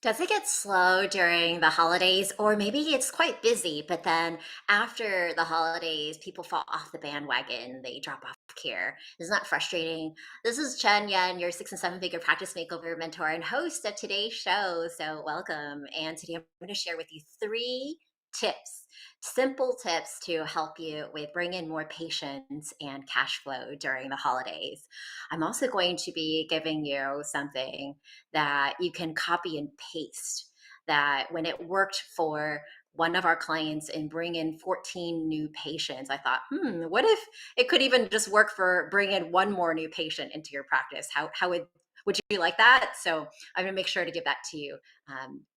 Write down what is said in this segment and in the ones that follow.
Does it get slow during the holidays, or maybe it's quite busy, but then after the holidays, people fall off the bandwagon, they drop off care. Isn't that frustrating? This is Chen Yen, your 6 and 7 figure practice makeover mentor and host of today's show. So, welcome. And today I'm going to share with you 3 tips, simple tips to help you with bring in more patience and cash flow during the holidays. I'm also going to be giving you something that you can copy and paste that when it worked for one of our clients and bring in 14 new patients, I thought, what if it could even just work for bring in one more new patient into your practice? How would you like that? So I'm going to make sure to give that to you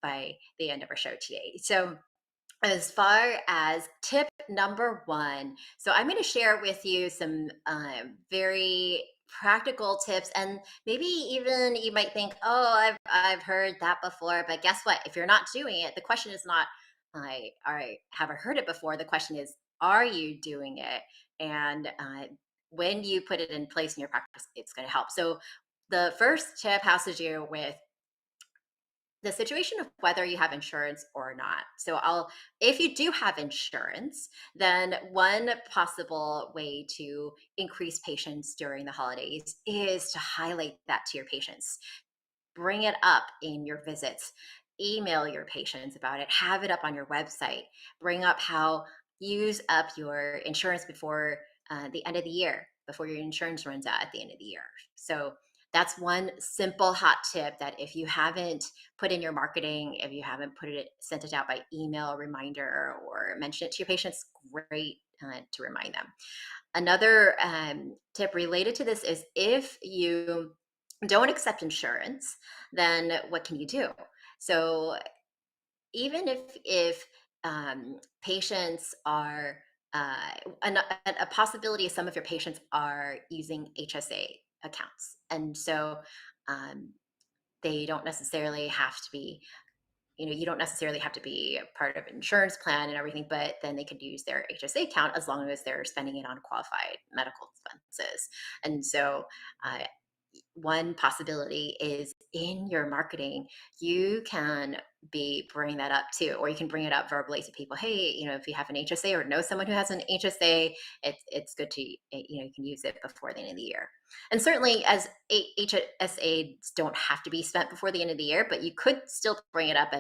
by the end of our show today. So as far as tip number one, so I'm going to share with you some very practical tips, and maybe even you might think, "Oh, I've heard that before." But guess what? If you're not doing it, the question is not, "I have I heard it before?" The question is, "Are you doing it?" And when you put it in place in your practice, it's going to help. So the first tip has to do with the situation of whether you have insurance or not. So if you do have insurance, then one possible way to increase patients during the holidays is to highlight that to your patients. Bring it up in your visits, email your patients about it, have it up on your website, bring up how use up your insurance before the end of the year, before your insurance runs out at the end of the year. So that's one simple hot tip that if you haven't put in your marketing, if you haven't sent it out by email reminder or mention it to your patients, great to remind them. Another tip related to this is if you don't accept insurance, then what can you do? So even if patients are a possibility is some of your patients are using HSA accounts, and so um, they don't necessarily have to be, you don't necessarily have to be a part of an insurance plan and everything, but then they could use their HSA account as long as they're spending it on qualified medical expenses. And so uh, one possibility is in your marketing, you can be bringing that up too, or you can bring it up verbally to people. Hey, if you have an HSA or know someone who has an HSA, it's good to, you can use it before the end of the year. And certainly, as HSAs don't have to be spent before the end of the year, but you could still bring it up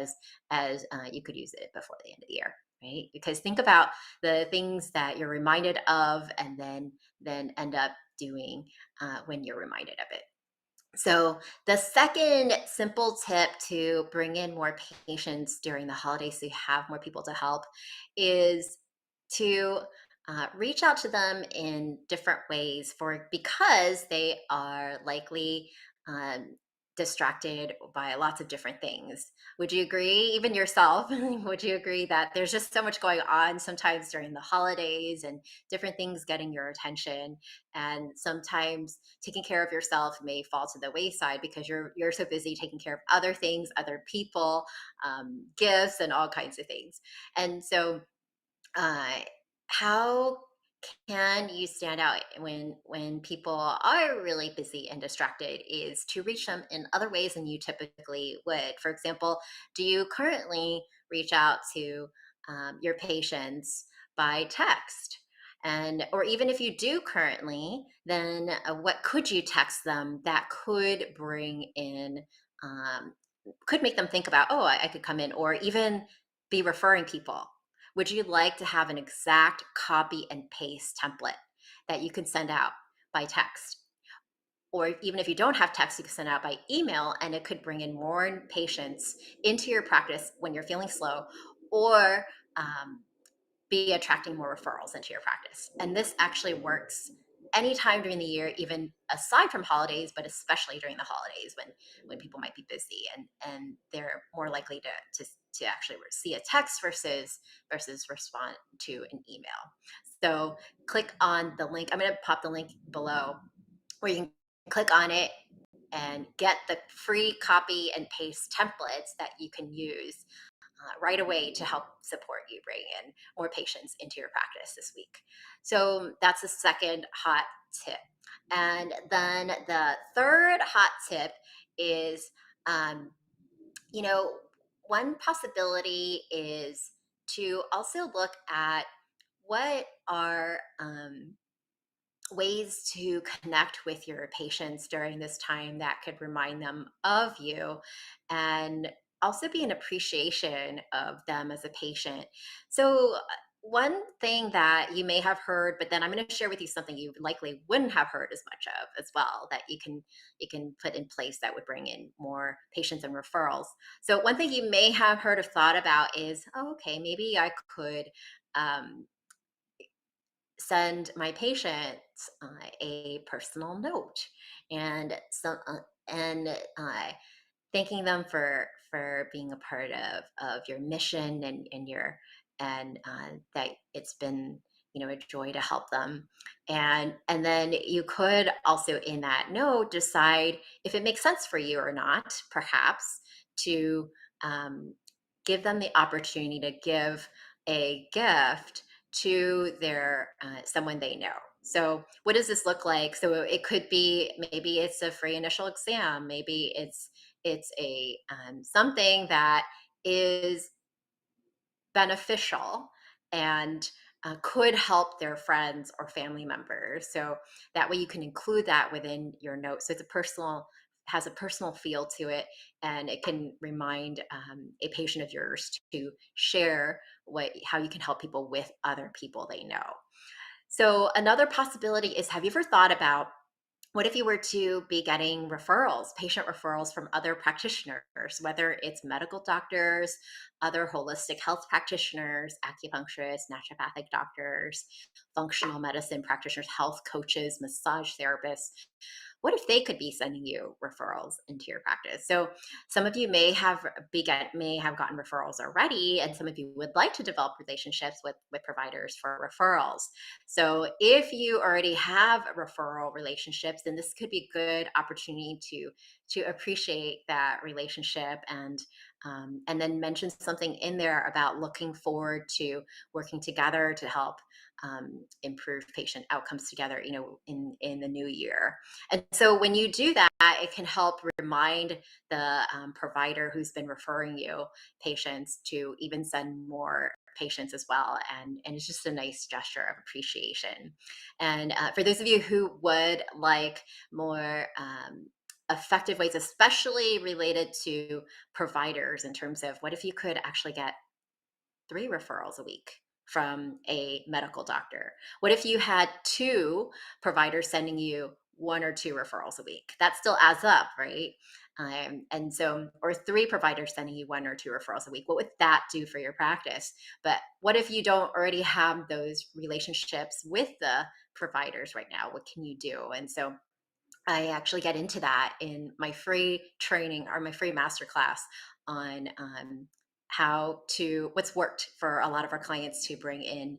as you could use it before the end of the year, right? Because think about the things that you're reminded of, and then end up doing when you're reminded of it. So, the second simple tip to bring in more patients during the holidays so you have more people to help is to reach out to them in different ways because they are likely um, distracted by lots of different things. Would you agree? Even yourself, would you agree that there's just so much going on sometimes during the holidays and different things getting your attention? And sometimes taking care of yourself may fall to the wayside because you're so busy taking care of other things, other people, gifts, and all kinds of things. And so, uh, how can you stand out when people are really busy and distracted is to reach them in other ways than you typically would. For example, do you currently reach out to your patients by text? And or even if you do currently, then what could you text them that could bring in um, could make them think about, oh, I could come in, or even be referring people. Would you like to have an exact copy and paste template that you can send out by text? Or even if you don't have text, you can send out by email, and it could bring in more patients into your practice when you're feeling slow, or um, be attracting more referrals into your practice. And this actually works anytime during the year, even aside from holidays, but especially during the holidays when people might be busy and they're more likely to actually see a text versus respond to an email. So click on the link. I'm going to pop the link below where you can click on it and get the free copy and paste templates that you can use right away to help support you bring in more patients into your practice this week. So that's the second hot tip. And then the third hot tip is um, You know, one possibility is to also look at what are ways to connect with your patients during this time that could remind them of you and also be an appreciation of them as a patient. So, one thing that you may have heard, but then I'm going to share with you something you likely wouldn't have heard as much of as well that you can put in place that would bring in more patients and referrals. So one thing you may have heard of thought about is, oh, okay, maybe I could um, send my patients a personal note and thanking them for being a part of your mission and your and that it's been a joy to help them. And then you could also in that note decide if it makes sense for you or not, perhaps to um, give them the opportunity to give a gift to their someone they know. So what does this look like? So it could be, maybe it's a free initial exam, maybe it's a something that is beneficial and could help their friends or family members. So that way you can include that within your note. So it's a personal, has a personal feel to it, and it can remind a patient of yours to share what how you can help people with other people they know. So another possibility is, have you ever thought about what if you were to be getting referrals, patient referrals from other practitioners, whether it's medical doctors, other holistic health practitioners, acupuncturists, naturopathic doctors, functional medicine practitioners, health coaches, massage therapists? What if they could be sending you referrals into your practice? So some of you may have gotten referrals already, and some of you would like to develop relationships with providers for referrals. So if you already have referral relationships, then this could be a good opportunity to appreciate that relationship and then mention something in there about looking forward to working together to help improve patient outcomes together, in the new year. And so when you do that, it can help remind the provider who's been referring you patients to even send more patients as well. And it's just a nice gesture of appreciation. And for those of you who would like more effective ways, especially related to providers, in terms of what if you could actually get 3 referrals a week from a medical doctor? What if you had 2 providers sending you 1 or 2 referrals a week? That still adds up, right? And so, or 3 providers sending you 1 or 2 referrals a week. What would that do for your practice? But what if you don't already have those relationships with the providers right now? What can you do? And so I actually get into that in my free training or my free masterclass on what's worked for a lot of our clients to bring in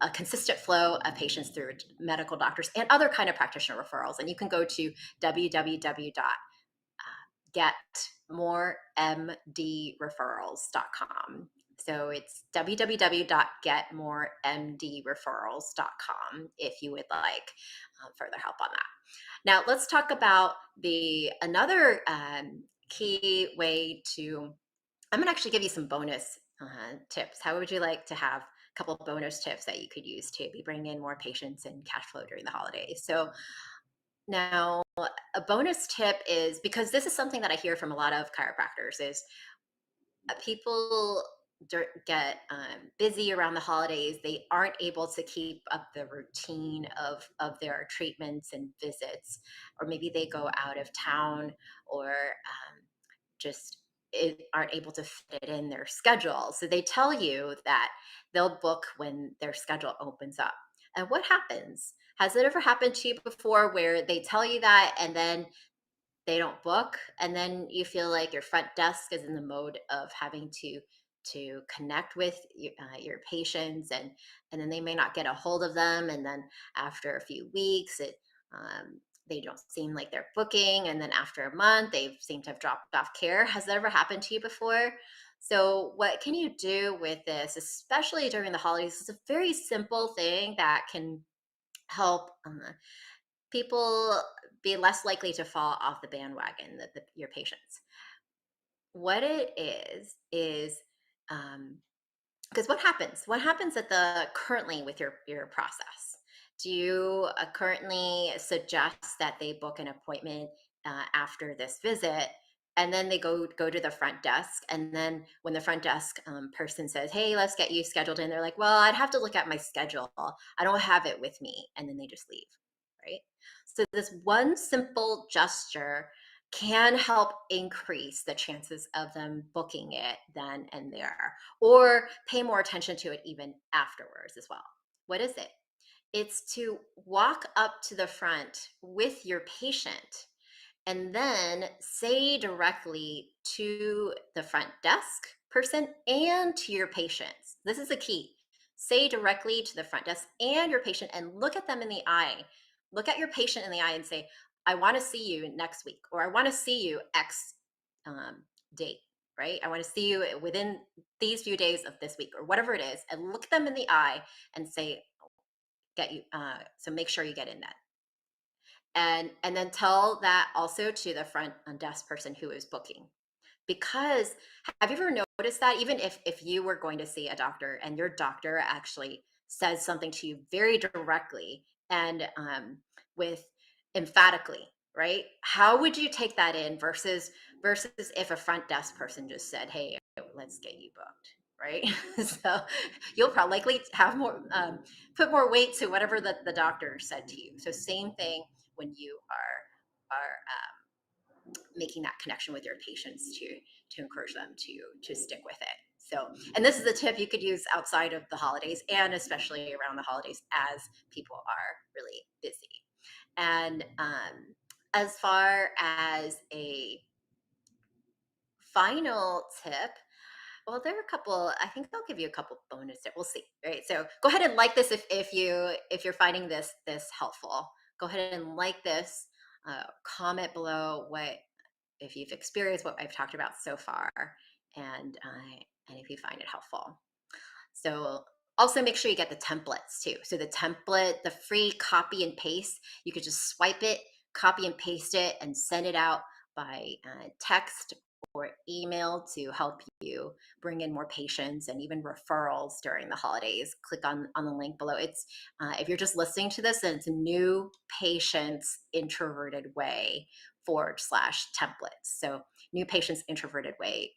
a consistent flow of patients through medical doctors and other kind of practitioner referrals. And you can go to www.getmoremdreferrals.com. So it's www.getmoremdreferrals.com if you would like further help on that. Now let's talk about the another key way to. I'm gonna actually give you some bonus tips. How would you like to have a couple of bonus tips that you could use to be bringing in more patients and cash flow during the holidays? So now a bonus tip is, because this is something that I hear from a lot of chiropractors, is people get busy around the holidays. They aren't able to keep up the routine of their treatments and visits, or maybe they go out of town, or just aren't able to fit it in their schedule. So they tell you that they'll book when their schedule opens up. And what happens? Has it ever happened to you before where they tell you that and then they don't book, and then you feel like your front desk is in the mode of having to connect with your patients, and then they may not get a hold of them, and then after a few weeks they don't seem like they're booking, and then after a month they seem to have dropped off care. Has that ever happened to you before? So what can you do with this, especially during the holidays? It's a very simple thing that can help people be less likely to fall off the bandwagon, your patients. what it is um, because what happens? What happens at the currently with your process? Do you currently suggest that they book an appointment after this visit, and then they go to the front desk, and then when the front desk person says, "Hey, let's get you scheduled in," they're like, "Well, I'd have to look at my schedule. I don't have it with me," and then they just leave, right? So this one simple gesture can help increase the chances of them booking it then and there, or pay more attention to it even afterwards as well. What is it? It's to walk up to the front with your patient and then say directly to the front desk person and to your patients. This is the key. Say directly to the front desk and your patient and look at them in the eye. Look at your patient in the eye and say, I want to see you next week, or I want to see you X date, right? I want to see you within these few days of this week, or whatever it is, and look them in the eye and say, get you, so make sure you get in that, and then tell that also to the front desk person who is booking. Because have you ever noticed that even if you were going to see a doctor and your doctor actually says something to you very directly and with emphatically, right? How would you take that in versus if a front desk person just said, "Hey, let's get you booked," right? So you'll probably likely have more put more weight to whatever the doctor said to you. So same thing when you are making that connection with your patients to encourage them to stick with it. So, and this is a tip you could use outside of the holidays and especially around the holidays as people are really busy. And as far as a final tip, well, there are a couple. I think I'll give you a couple bonus tips. We'll see. Right. So go ahead and like this if you're finding this helpful. Go ahead and like this. Comment below what if you've experienced what I've talked about so far, and if you find it helpful. So also make sure you get the templates too. So the template, the free copy and paste, you could just swipe it, copy and paste it, and send it out by text or email to help you bring in more patients and even referrals during the holidays. Click on the link below. It's if you're just listening to this, then it's New Patients Introverted Way / templates. So New Patients Introverted Way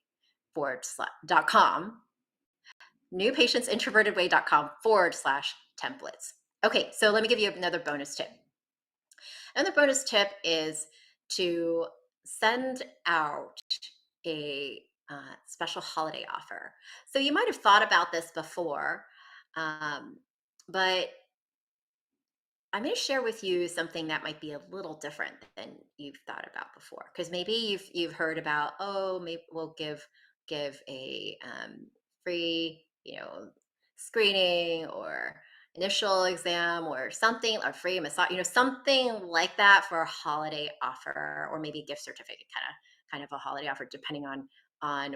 .com, newpatientsintrovertedway.com / templates. Okay, so let me give you another bonus tip. Another bonus tip is to send out a special holiday offer. So you might have thought about this before, um, but I'm going to share with you something that might be a little different than you've thought about before. Because maybe you've heard about, oh, maybe we'll give a free screening or initial exam or something, or free massage, something like that for a holiday offer, or maybe a gift certificate, kind of a holiday offer, depending on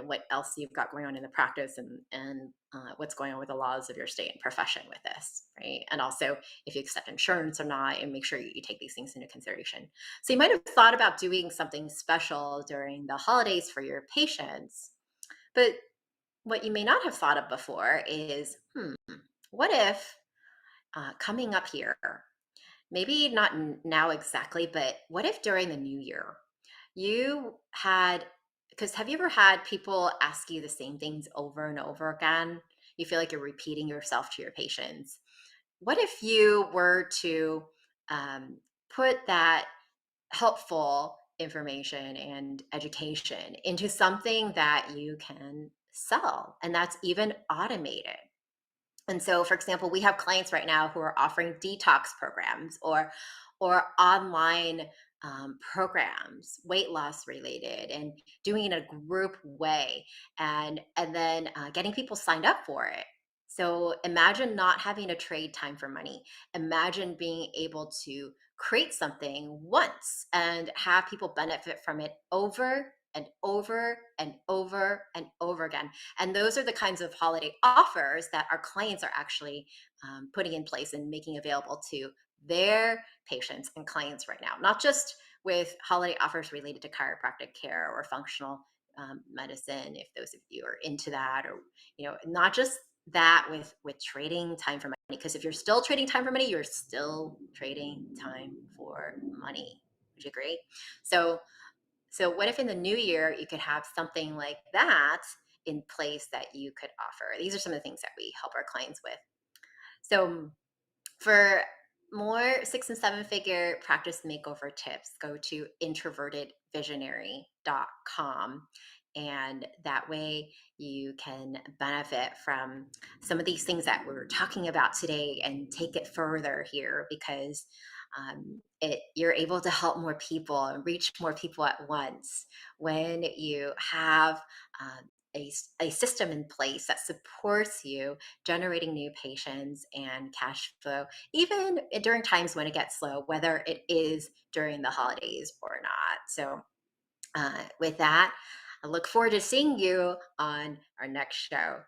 what else you've got going on in the practice, and what's going on with the laws of your state and profession with this, right? And also if you accept insurance or not, and make sure you take these things into consideration. So you might have thought about doing something special during the holidays for your patients, but what you may not have thought of before is, what if coming up here, maybe not now exactly, but what if during the new year you had, because have you ever had people ask you the same things over and over again? You feel like you're repeating yourself to your patients. What if you were to put that helpful information and education into something that you can sell and that's even automated? And so, for example, we have clients right now who are offering detox programs or online programs, weight loss related, and doing it in a group way, and then getting people signed up for it. So imagine not having to trade time for money. Imagine being able to create something once and have people benefit from it over and over and over and over again. And those are the kinds of holiday offers that our clients are actually putting in place and making available to their patients and clients right now, not just with holiday offers related to chiropractic care or functional medicine, if those of you are into that, or not just that with trading time for money, because if you're still trading time for money, you're still trading time for money. Would you agree? So so what if in the new year you could have something like that in place that you could offer? These are some of the things that we help our clients with. So for more 6 and 7 figure practice makeover tips, go to introvertedvisionary.com. And that way you can benefit from some of these things that we're talking about today and take it further here, because you're able to help more people and reach more people at once when you have a system in place that supports you generating new patients and cash flow, even during times when it gets slow, whether it is during the holidays or not. So, with that, I look forward to seeing you on our next show.